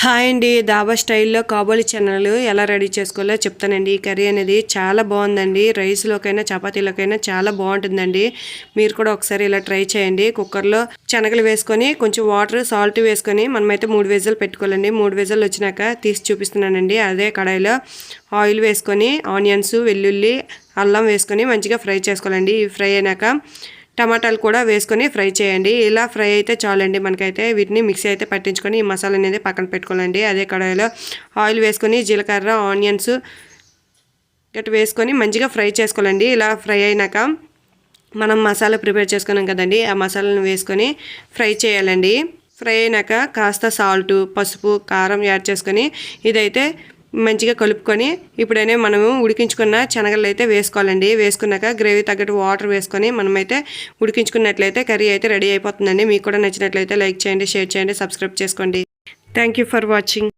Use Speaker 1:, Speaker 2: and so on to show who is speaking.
Speaker 1: Hi అండి, దాబా స్టైల్లో కాబోలి channel ఎలా రెడీ చేసుకోవాలో చెప్తానండి. ఈ కర్రీ అనేది చాలా బాగుందండి. రైస్లోకైనా చపాతీలోకైనా చాలా బాగుంటుందండి. మీరు కూడా ఒకసారి ఇలా ట్రై చేయండి. కుక్కర్లో శనగలు వేసుకొని కొంచెం వాటర్ సాల్ట్ వేసుకొని మనమైతే 3 విజిల్ పెట్టుకోవాలండి. 3 విజిల్ వచ్చినాక తీసి చూపిస్తున్నానండి. అదే కడాయిలో ఆయిల్ వేసుకొని ఆనియన్స్, వెల్లుల్లి, అల్లం వేసుకొని మంచిగా ఫ్రై చేసుకోవాలండి. ఇవి ఫ్రై అయినాక టమాటాలు కూడా వేసుకొని ఫ్రై చేయండి. ఇలా ఫ్రై అయితే చాలండి. మనకైతే వీటిని మిక్సీ అయితే పట్టించుకొని ఈ మసాలా అనేది పక్కన పెట్టుకోవాలండి. అదే కడాయిలో ఆయిల్ వేసుకొని జీలకర్ర, ఆనియన్స్ గట్టి వేసుకొని మంచిగా ఫ్రై చేసుకోవాలండి. ఇలా ఫ్రై అయినాక మనం మసాలా ప్రిపేర్ చేసుకున్నాం కదండి, ఆ మసాలాను వేసుకొని ఫ్రై చేయాలండి. ఫ్రై అయినాక కాస్త సాల్ట్, పసుపు, కారం యాడ్ చేసుకొని ఇదైతే మంచిగా కలుపుకొని ఇప్పుడైనా మనము ఉడికించుకున్న శనగలు అయితే వేసుకోవాలండి. వేసుకున్నాక గ్రేవీ తగ్గట్టు వాటర్ వేసుకొని మనమైతే ఉడికించుకున్నట్లయితే కర్రీ అయితే రెడీ అయిపోతుందండి. మీకు కూడా నచ్చినట్లయితే లైక్ చేయండి, షేర్ చేయండి, సబ్స్క్రైబ్ చేసుకోండి. Thank you for watching.